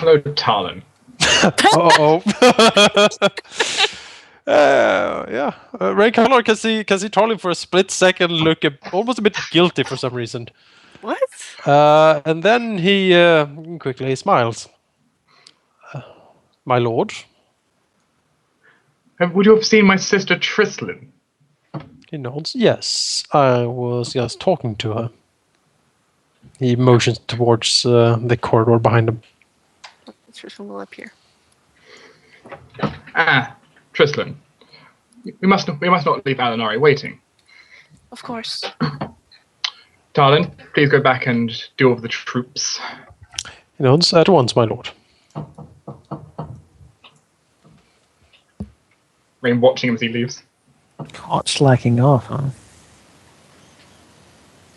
Hello, Talon. Uh-oh. Yeah. Rae'nkalar can see Tarlin for a split second look almost a bit guilty for some reason. What? And then he quickly smiles. My lord? Would you have seen my sister Trislin? He nods. Yes, I was just talking to her. He motions towards the corridor behind him. Let's just go up here. Ah, Trislin. We must not leave Alauneari waiting. Of course. Talon, please go back and deal with the troops. He nods. At once, my lord. Rain watching him as he leaves. Caught slacking off, huh?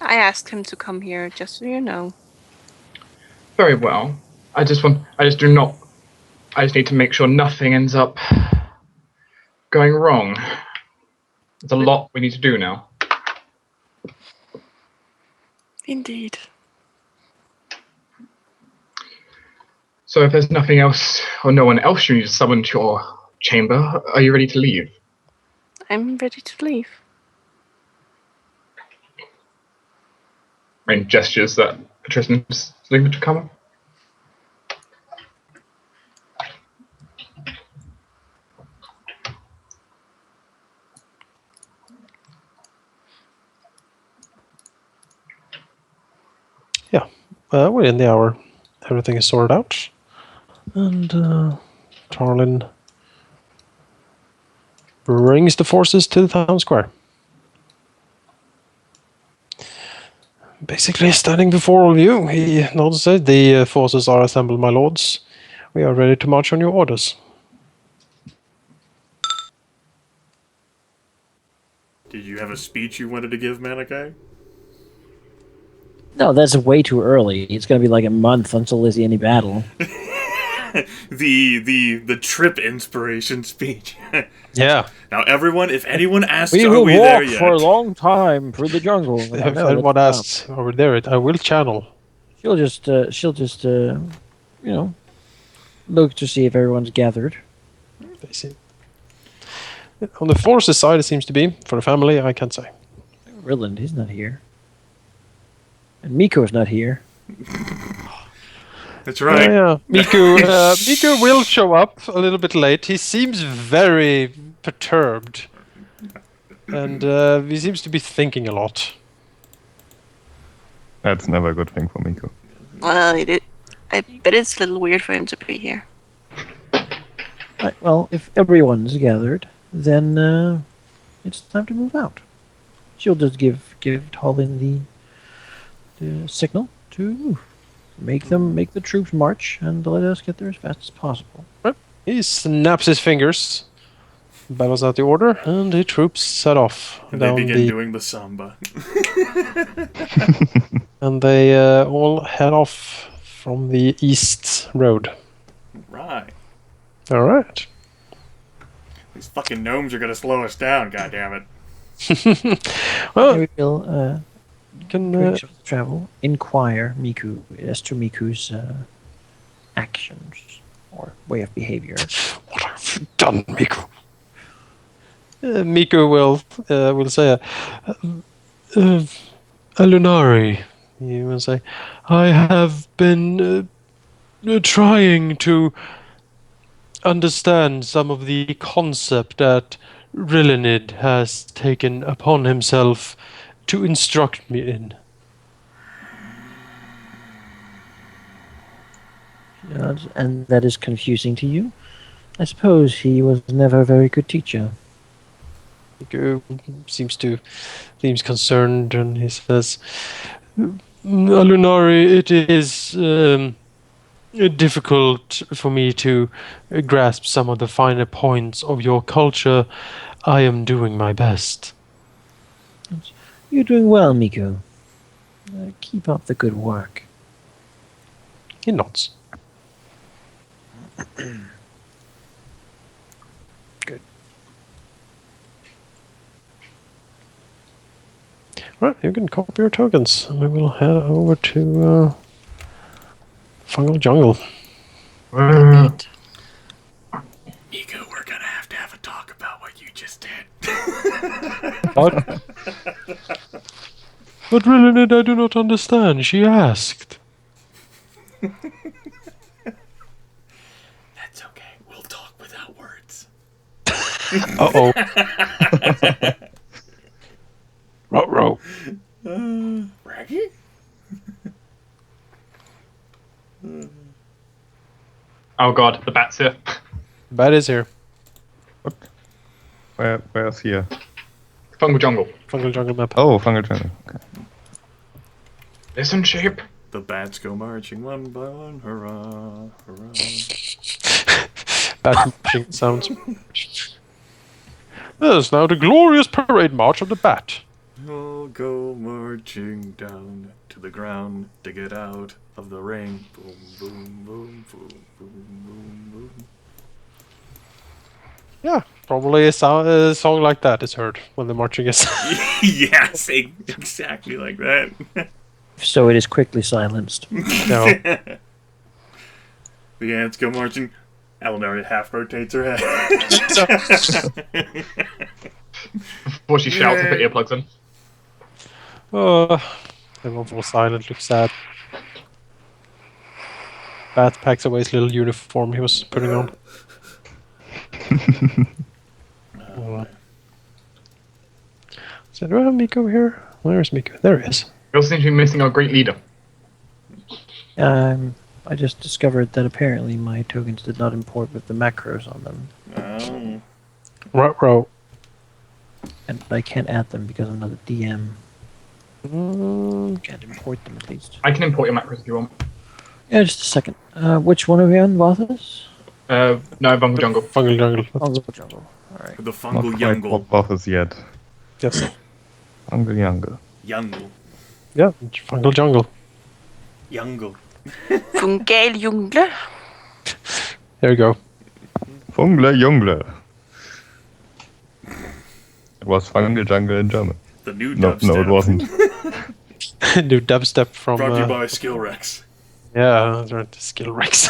I asked him to come here, just so you know. Very well. I just need to make sure nothing ends up going wrong. There's a lot we need to do now. Indeed. So if there's nothing else, or no one else you need to summon to your chamber, are you ready to leave? I'm ready to leave. Rain gestures that Tristan's leaving to come. Yeah, within the hour, everything is sorted out. And Tarlin brings the forces to the town square. Basically, standing before all of you, he nods and says, the forces are assembled, my lords. We are ready to march on your orders. Did you have a speech you wanted to give, Manaki? No, that's way too early. It's going to be like a month until there's any battle. the trip inspiration speech. Yeah. Now, everyone, if anyone asks, We are will we there walk yet? for a long time through the jungle. If anyone asks, are we there? I will channel. She'll just, you know, look to see if everyone's gathered. I see. On the forces side, it seems to be. For the family, I can't say. Rilinid, he's not here. And Miko's not here. That's right. Yeah. Miku will show up a little bit late. He seems very perturbed. And he seems to be thinking a lot. That's never a good thing for Miko. Well, I bet it's a little weird for him to be here. Right, well, if everyone's gathered, then it's time to move out. She'll just give Talin the signal to move. Make the troops march and let us get there as fast as possible. Right. He snaps his fingers, battles out the order, and the troops set off. And they begin doing the samba. And they all head off from the east road. Right. All right. These fucking gnomes are gonna slow us down, goddammit. Well, We will can travel, inquire Miku as to Miku's actions or way of behavior. what have you done, Miku? Miku will say, Alauneari, he will say, I have been trying to understand some of the concept that Rilinid has taken upon himself to instruct me in. And that is confusing to you? I suppose he was never a very good teacher. Miku seems concerned, and he says, Alauneari, it is difficult for me to grasp some of the finer points of your culture. I am doing my best. You're doing well, Miku. Keep up the good work. He nods. Good. Right, you can copy your tokens, and we will head over to Fungal Jungle. Indeed. Nico, we're gonna have to have a talk about what you just did. What? But Rilinid, I do not understand. She asked. That's okay. We'll talk without words. Uh-oh. Ruh-roh. Raggy? Oh god, the bat's here. Bat is here. Where's here? Fungal jungle. Fungal jungle map. Oh, fungal jungle. Okay. Listen, sheep. The bats go marching one by one. Hurrah, hurrah. Bat marching sounds. There's now the glorious parade march of the bat. All go marching down to the ground to get out of the ring. Boom, boom, boom, boom, boom, boom, boom. Yeah, probably a song like that is heard when the marching is. Yes, exactly like that. So it is quickly silenced. No. The ants go marching. Alauneari half rotates her head. Before she shouts and put earplugs in. Everyone falls silent, looks sad. Bat packs away his little uniform he was putting on. So do I have Miko here? Where is Miko? There he is. We also seem to be missing our great leader. I just discovered that apparently my tokens did not import with the macros on them. Oh. Ruh-roh. And I can't add them because I'm not a DM. Can't import them at least. I can import your macros if you want. Yeah, just a second. Which one are we on, Vothys? No, Fungal jungle. Fungal jungle. Fungal jungle. Alright. The Not fungal quite yungle. Vothys yet. Yes. Fungal jungle. Yungle. Yeah, fungal jungle. Yungle. Fungal jungle. There you go. Fungal jungle. It was fungal jungle in German. The new No, dubstep. it wasn't. New dubstep from. Brought to you by Skill Rex. Yeah, that's right. Skill Rex.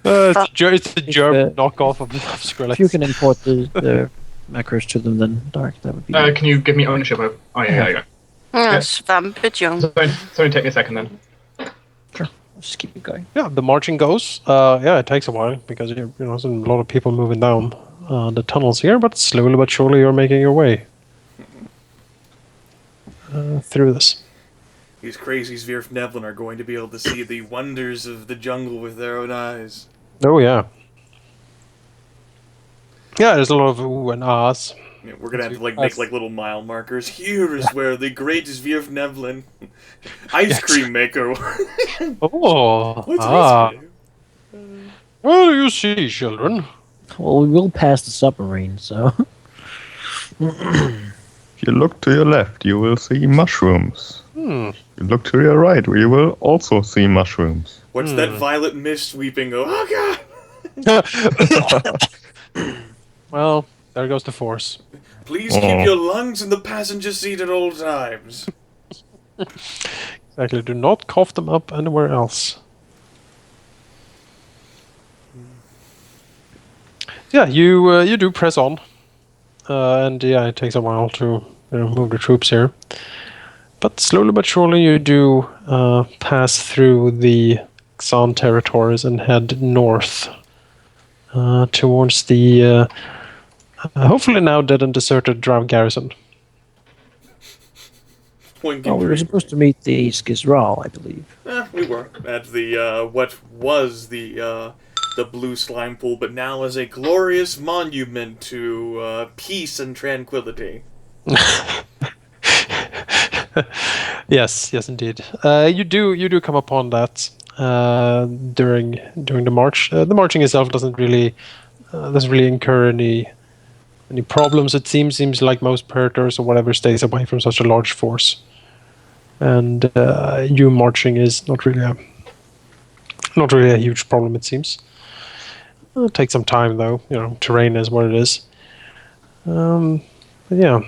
It's the German knockoff of Skrillex. If you can import the macros to them, then Dark, that would be. Can you give me ownership of... Oh, yeah, there you go. Svampet So it's only take me a second then. Sure. I'll just keep it going. Yeah, the marching goes. Yeah, it takes a while because there's a lot of people moving down the tunnels here, but slowly but surely you're making your way through this. These crazy Zvirfnevlin are going to be able to see the wonders of the jungle with their own eyes. Oh yeah. Yeah, there's a lot of ooh and ahs. Yeah, we're gonna have to make little mile markers. Here is where the great Zvirfnevlin ice cream maker. Oh, What's ice cream? Well, you see, children. Well, we will pass the submarine, so. If you look to your left, you will see mushrooms. Hmm. If you look to your right, you will also see mushrooms. What's that violet mist sweeping? Oh god! Well, there goes the force. Please keep your lungs in the passenger seat at all times. Exactly. Do not cough them up anywhere else. Yeah, you do press on, and yeah, it takes a while to move the troops here. But slowly but surely, you do pass through the Xan territories and head north towards the hopefully now dead and deserted Drav garrison. Point Oh, we were supposed to meet the Skizral, I believe. We were at the what was the blue slime pool, but now is a glorious monument to peace and tranquility. Yes, indeed. You do come upon that during the march. The marching itself doesn't really incur any problems. It seems like most predators or whatever stays away from such a large force, and you marching is not really a huge problem. It seems. It'll take some time though. Terrain is what it is. But yeah.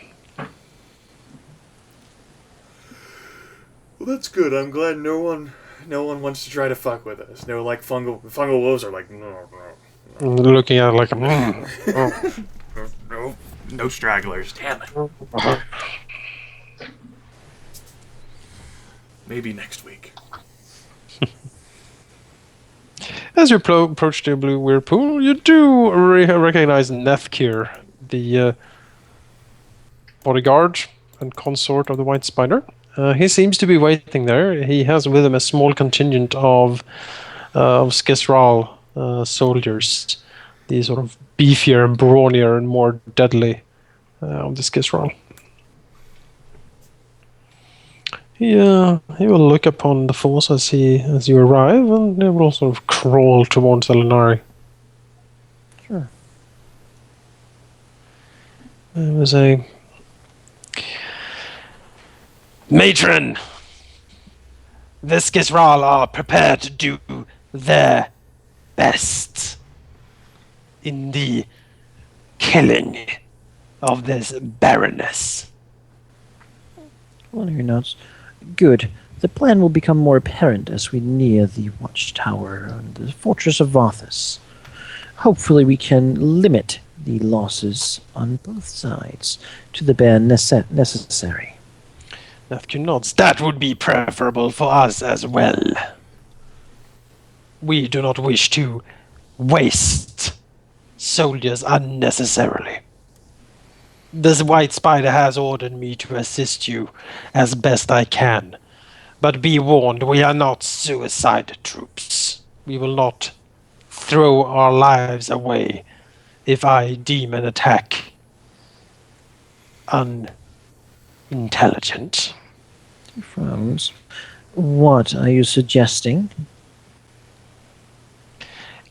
Well, that's good. I'm glad no one No one wants to try to fuck with us. No, like fungal wolves are like, no. Looking at it like, No stragglers. Damn it. Maybe next week. As you approach the blue whirlpool, you do recognize Nefkir, the bodyguard and consort of the White Spider. He seems to be waiting there. He has with him a small contingent of Skisral soldiers, the sort of beefier and brawnier and more deadly of the Skisral. He will look upon the force as you arrive, and he will sort of crawl towards Alauneari. Sure. There was a matron. The Skisral are prepared to do their best in the killing of this Baroness. Well, your notes. Good. The plan will become more apparent as we near the watchtower and the fortress of Vothys. Hopefully we can limit the losses on both sides to the bare necessary. Nefkir nods. That would be preferable for us as well. We do not wish to waste soldiers unnecessarily. This White Spider has ordered me to assist you as best I can. But be warned, we are not suicide troops. We will not throw our lives away if I deem an attack unintelligent. He frowns. What are you suggesting?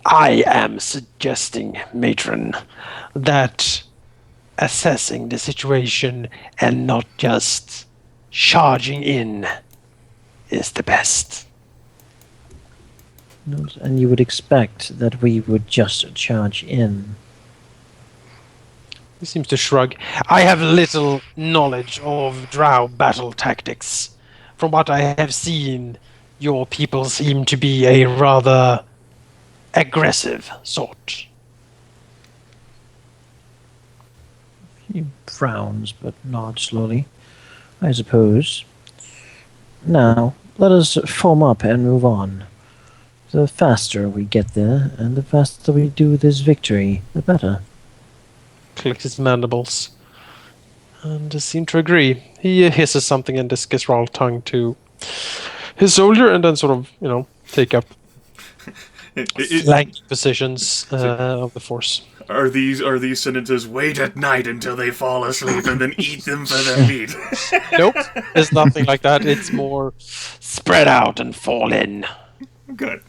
I am suggesting, matron, that assessing the situation and not just charging in is the best. And you would expect that we would just charge in. He seems to shrug. I have little knowledge of drow battle tactics. From what I have seen, your people seem to be a rather aggressive sort. He frowns, but nods slowly. I suppose. Now, let us form up and move on. The faster we get there, and the faster we do this victory, the better. Clicks his mandibles. And seem to agree. He hisses something in the Skisral tongue to his soldier, and then sort of, take up flank positions of the force. Are these sentences wait at night until they fall asleep and then eat them for their meat? Nope, it's nothing like that. It's more spread out and fall in. Good.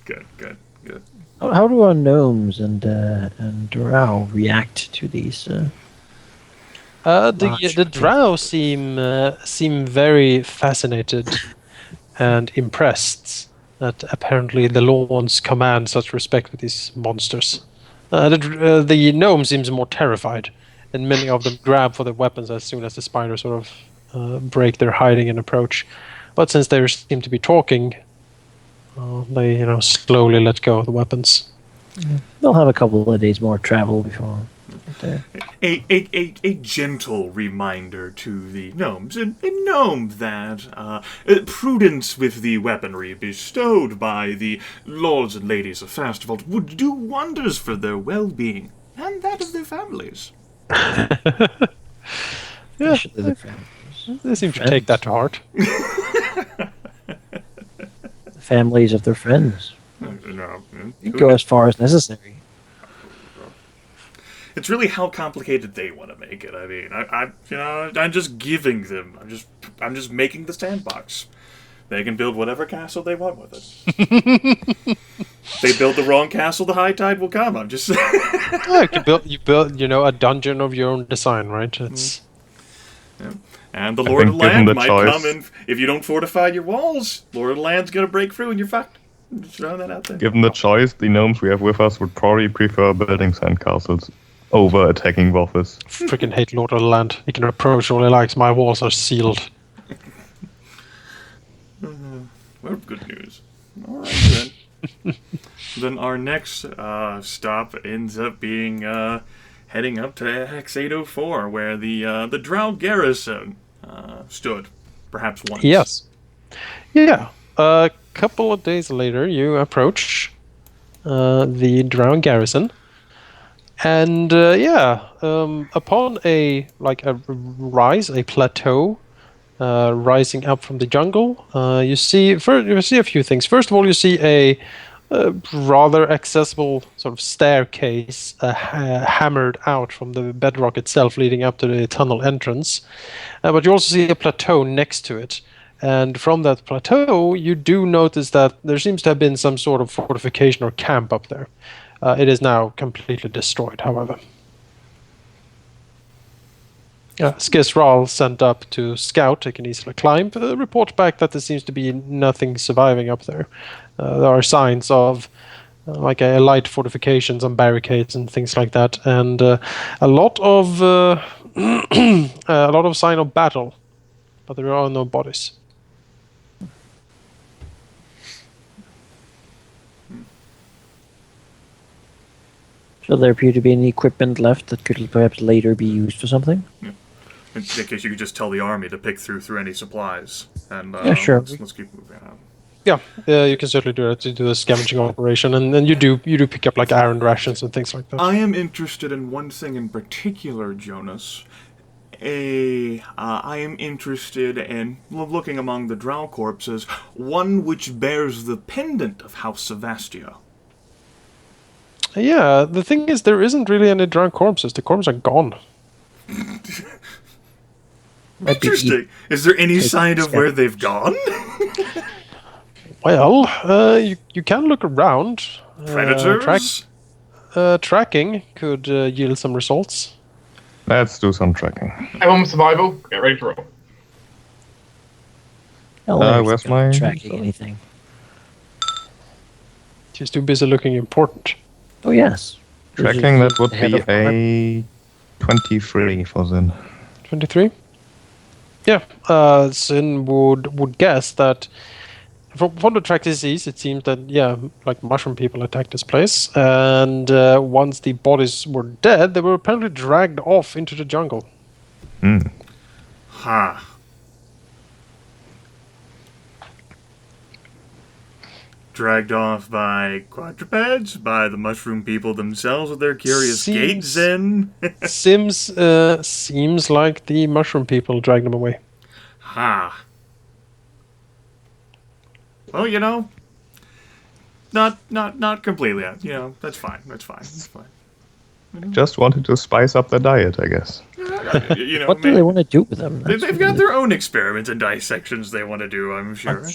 How do our gnomes and drow react to these? The drow seem very fascinated and impressed that apparently the lords command such respect for these monsters. The gnome seems more terrified, and many of them grab for their weapons as soon as the spiders sort of break their hiding and approach. But since they seem to be talking, they slowly let go of the weapons. They'll have a couple of days more travel before. A gentle reminder to the gnomes, a gnome that prudence with the weaponry bestowed by the lords and ladies of Fastavolt would do wonders for their well-being and that of their families. Yeah, they seem to take that to heart. The families of their friends. You go as far as necessary. It's really how complicated they want to make it. I mean, I'm just giving them. I'm just making the sandbox. They can build whatever castle they want with it. They build the wrong castle, the high tide will come. I'm just saying. You build, a dungeon of your own design, right? It's. Yeah. And the Lord of Land might come in. If you don't fortify your walls, Lord of Land's gonna break through and you're fucked. Just throwing that out there. Given the choice, the gnomes we have with us would probably prefer building sandcastles over attacking Vothys. Freaking hate Lord of the Land. He can approach all he likes. My walls are sealed. Well, good news. then our next stop ends up being heading up to Hex 804, where the Drow garrison stood, perhaps once. Yes. Yeah. A couple of days later, you approach the Drow garrison, and upon a plateau rising up from the jungle, you see a few things. First of all, you see a rather accessible sort of staircase hammered out from the bedrock itself, leading up to the tunnel entrance. But you also see a plateau next to it. And from that plateau, you do notice that there seems to have been some sort of fortification or camp up there. It is now completely destroyed, however. Skizral sent up to scout, they can easily climb, report back that there seems to be nothing surviving up there. There are signs of like a light fortifications and barricades and things like that, and a lot of sign of battle, but there are no bodies. So there appear to be any equipment left that could perhaps later be used for something? Yeah. In case you could just tell the army to pick through any supplies. And, Yeah, sure. Let's keep moving on. Yeah, you can certainly do that to do a scavenging operation, and then you do pick up like iron rations and things like that. I am interested in one thing in particular, Jonas. I am interested in looking among the drow corpses, one which bears the pendant of House Sevastia. Yeah, the thing is, there isn't really any drow corpses. The corpses are gone. Interesting. Is there any sign of where they've gone? Well, you can look around. Predators? Tracking could yield some results. Let's do some tracking. Everyone survival, get ready to roll. Where's my tracking anything? She's too busy looking important. Oh yes. Tracking, that would Ahead be of our- a 23 for Zyn. 23? Yeah, Zyn would guess that from the track disease, it seems that, like mushroom people attacked this place, and once the bodies were dead, they were apparently dragged off into the jungle. Ha. Dragged off by quadrupeds? By the mushroom people themselves with their curious gates in? Seems like the mushroom people dragged them away. Ha. Well, not completely. That's fine. That's fine. Just wanted to spice up the diet, I guess. What do they want to do with them? They've got their own experiments and dissections they want to do, I'm sure.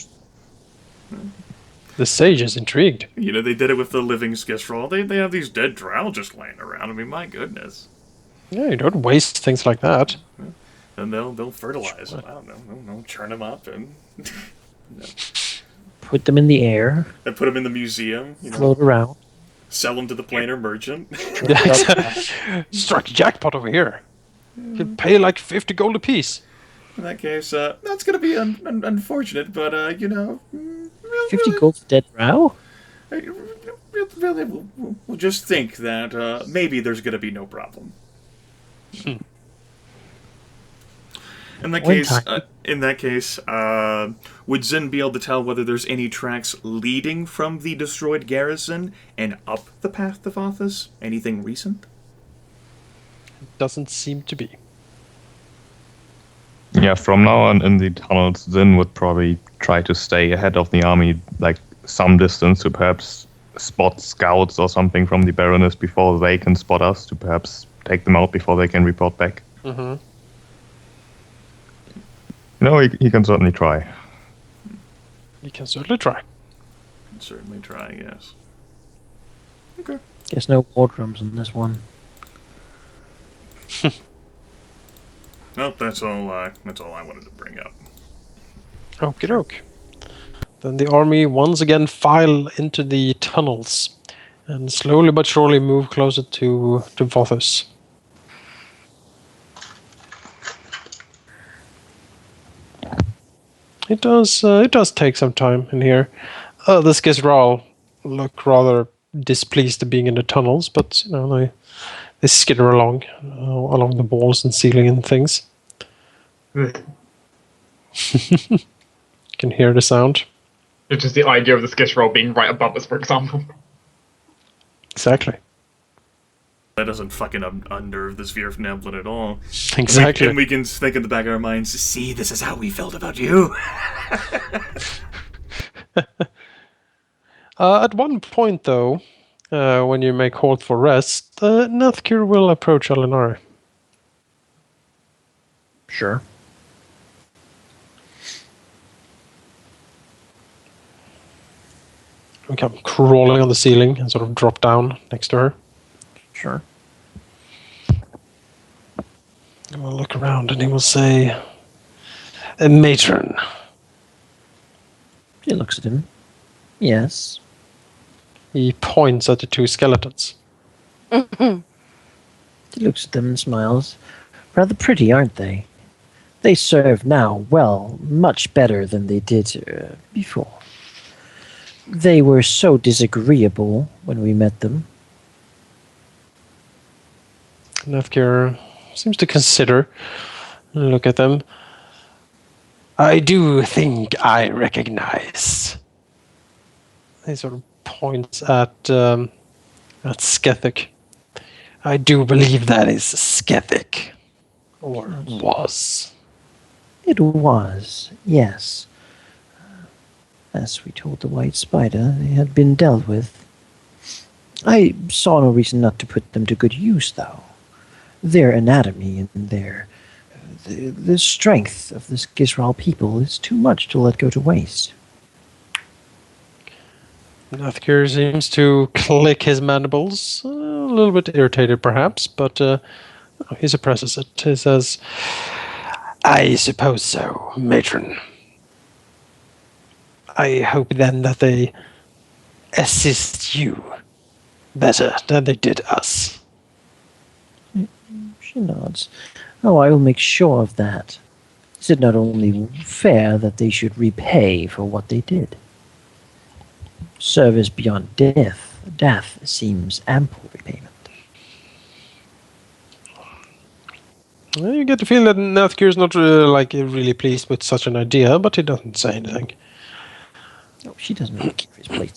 The sage is intrigued. They did it with the living Skizral. They have these dead drow just laying around. I mean, my goodness. Yeah, you don't waste things like that. Then they'll fertilize them. I don't know. Churn them up and Put them in the air, and put them in the museum. float around. Sell them to the planar merchant. Struck jackpot over here. You'll pay like 50 gold apiece. In that case, that's going to be unfortunate, but 50 gold for dead drow? Really, we'll just think that maybe there's going to be no problem. In that case, would Zyn be able to tell whether there's any tracks leading from the destroyed garrison and up the path to Vothys? Anything recent? Doesn't seem to be. Yeah, from now on in the tunnels, Zyn would probably try to stay ahead of the army, like some distance, to perhaps spot scouts or something from the Baroness before they can spot us, to perhaps take them out before they can report back. Mm-hmm. He can certainly try. You can certainly try. Certainly try, yes. Okay. Guess no war drums in this one. Well, that's all I wanted to bring up. Okie doke. Then the army once again file into the tunnels and slowly but surely move closer to Vothys. It does take some time in here. The Skizral look rather displeased at being in the tunnels, but they skitter along the walls and ceiling and things. Ugh. You can hear the sound. It's just the idea of the skitterol being right above us, for example. Exactly. That doesn't fucking unnerve the Sphere of Neblin at all. Exactly. And we can think in the back of our minds, see, this is how we felt about you. At one point, though, when you make halt for rest, Nathkir will approach Alauneari. Sure. We come crawling on the ceiling and sort of drop down next to her. Sure. And we'll look around and he will say, Matron. She looks at him. Yes. He points at the two skeletons. He looks at them and smiles. Rather pretty, aren't they? They serve now, well, much better than they did before. They were so disagreeable when we met them. Nathkir seems to consider and look at them. I do think I recognize. He sort of points at Skethik. I do believe that is Skethik. Or was. It was, yes. As we told the White Spider, they had been dealt with. I saw no reason not to put them to good use, though. Their anatomy and the strength of this Gizral people is too much to let go to waste. Nathkir seems to click his mandibles, a little bit irritated perhaps, but he suppresses it. He says, I suppose so, Matron. I hope then that they assist you better than they did us. She nods. Oh, I will make sure of that. Is it not only fair that they should repay for what they did? Service beyond death seems ample repayment. Well, you get the feeling that Nathkir is not really pleased with such an idea, but he doesn't say anything. No, she doesn't really keep his place.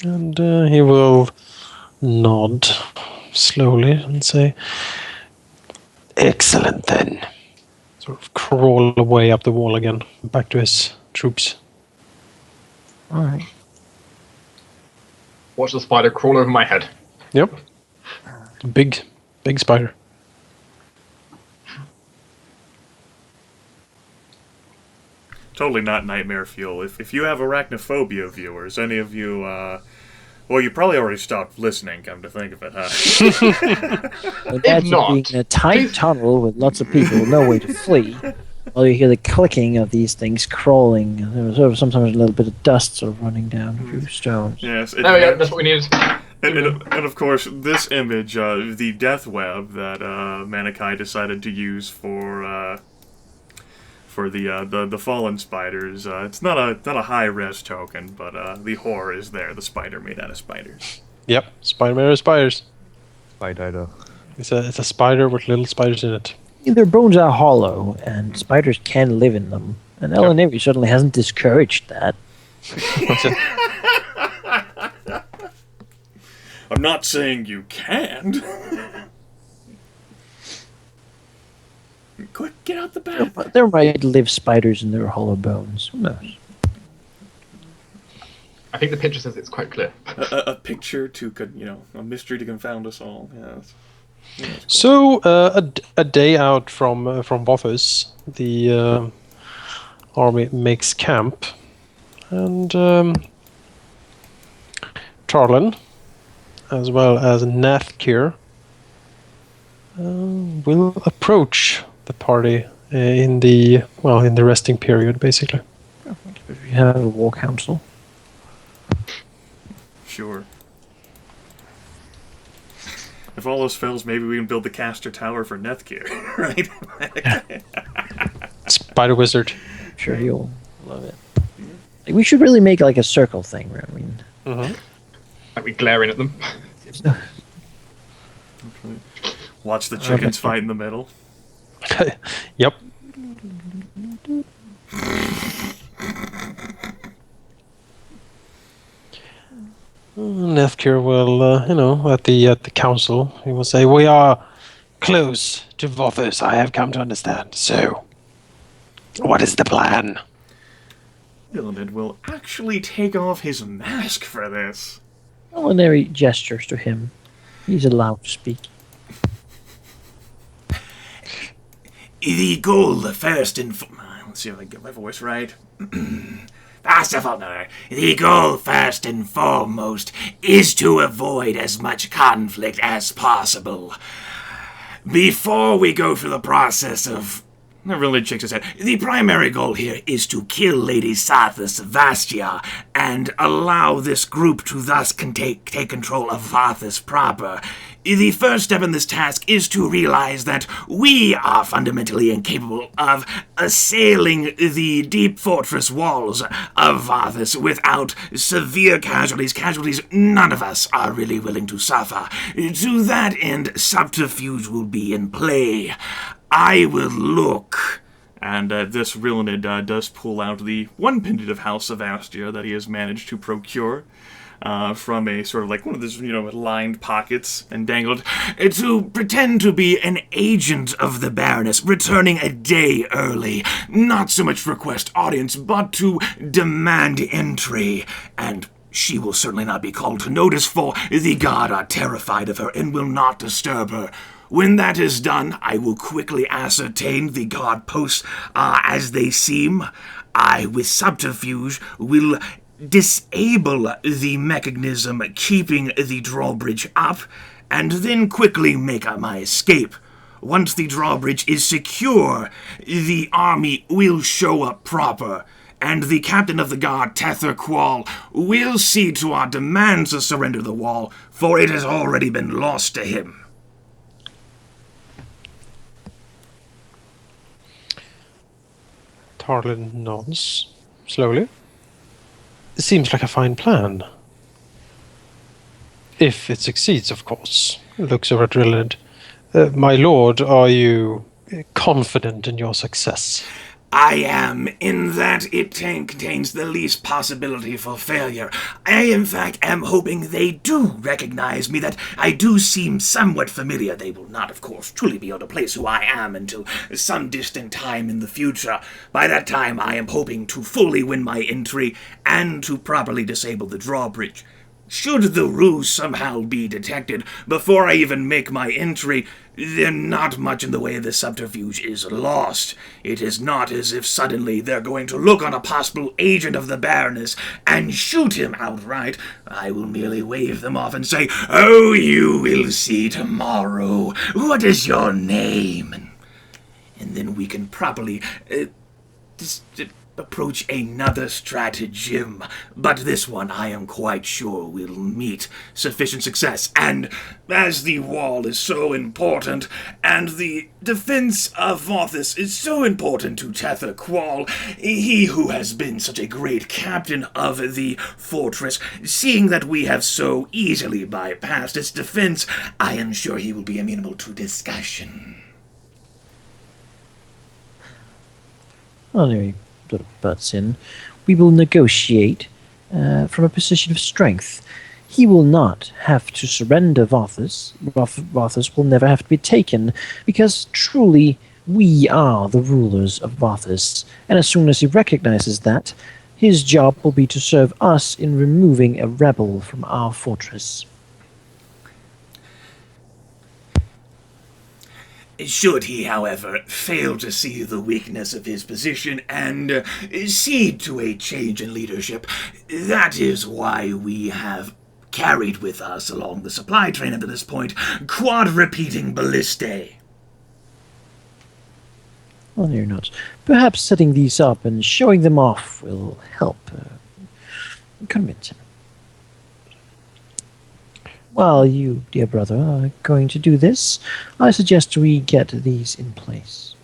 And he will nod slowly and say, excellent then. Sort of crawl away up the wall again, back to his troops. All right. Watch the spider crawl over my head. Yep. Big spider. Totally not nightmare fuel. If you have arachnophobia, viewers, any of you, well, you probably already stopped listening, come to think of it, huh? Imagine not, being in a tight tunnel with lots of people, no way to flee. While you hear the clicking of these things crawling, and there was sort of sometimes a little bit of dust sort of running down through stones. Yes. There we go, that's what we needed. And of course, this image, the death web that Manaki decided to use for the fallen spiders. It's not a high res token, but the horror is there. The spider made out of spiders. Yep. Spider made of spiders. Spider. It's a spider with little spiders in it. Their bones are hollow, and spiders can live in them. And Alauneari certainly hasn't discouraged that. I'm not saying you can't. Quick, get out the bath. There might live spiders in their hollow bones. Who knows? I think the picture says it's quite clear. A picture to, a mystery to confound us all. Yes. Yeah, cool. So a day out from Vothys, the army makes camp, and Tarlin, as well as Nathkir, will approach the party in the resting period, basically. We have a war council. Sure. If all else fails, maybe we can build the caster tower for Nathkir, right? Spider Wizard. Sure, you'll love it. Like, we should really make like a circle thing. Right? I mean, Mhm. Like we glaring at them. Watch the chickens fight in the middle. Yep. Nefkir will, at the council, he will say, "We are close to Vothys. I have come to understand. So, what is the plan?" Rilinid will actually take off his mask for this. Alauneari gestures to him. He's allowed to speak. The goal, first and let's see if I can get my voice right. First of all, no, the goal, first and foremost, is to avoid as much conflict as possible. Before we go through the process of... Rilinid shakes his head. The primary goal here is to kill Lady Sathis Vastia and allow this group to thus take control of Vothys proper. The first step in this task is to realize that we are fundamentally incapable of assailing the deep fortress walls of Vothys without severe casualties none of us are really willing to suffer. To that end, subterfuge will be in play. I will look... And this Rilinid does pull out the one pentative house of Astia that he has managed to procure from a sort of like one of those, lined pockets and dangled, to pretend to be an agent of the Baroness, returning a day early. Not so much to request audience, but to demand entry. And she will certainly not be called to notice, for the guard are terrified of her and will not disturb her. When that is done, I will quickly ascertain the guard posts as they seem. I, with subterfuge, will disable the mechanism keeping the drawbridge up, and then quickly make my escape. Once the drawbridge is secure, the army will show up proper, and the captain of the guard, Tether Qual, will see to our demands to surrender the wall, for it has already been lost to him. Tarlin nods slowly. It seems like a fine plan. If it succeeds, of course. Looks over at Rilinid. My lord, are you confident in your success? I am, in that it contains the least possibility for failure. I, in fact, am hoping they do recognize me, that I do seem somewhat familiar. They will not, of course, truly be able to place who I am until some distant time in the future. By that time, I am hoping to fully win my entry and to properly disable the drawbridge. Should the ruse somehow be detected before I even make my entry, then not much in the way of the subterfuge is lost. It is not as if suddenly they're going to look on a possible agent of the Baroness and shoot him outright. I will merely wave them off and say, "Oh, you will see tomorrow. What is your name?" And then we can properly approach another stratagem, but this one I am quite sure will meet sufficient success. And as the wall is so important, and the defense of Vothys is so important to Tether Qual, he who has been such a great captain of the fortress, seeing that we have so easily bypassed its defense, I am sure he will be amenable to discussion. Alauneari sort of butts in. We will negotiate from a position of strength. He will not have to surrender Vothys. Vothys will never have to be taken, because truly we are the rulers of Vothys, and as soon as he recognizes that, his job will be to serve us in removing a rebel from our fortress. Should he, however, fail to see the weakness of his position and cede to a change in leadership, that is why we have carried with us along the supply train up to this point quad-repeating ballistae. Alauneari nods. Perhaps setting these up and showing them off will help convince him. While you, dear brother, are going to do this, I suggest we get these in place.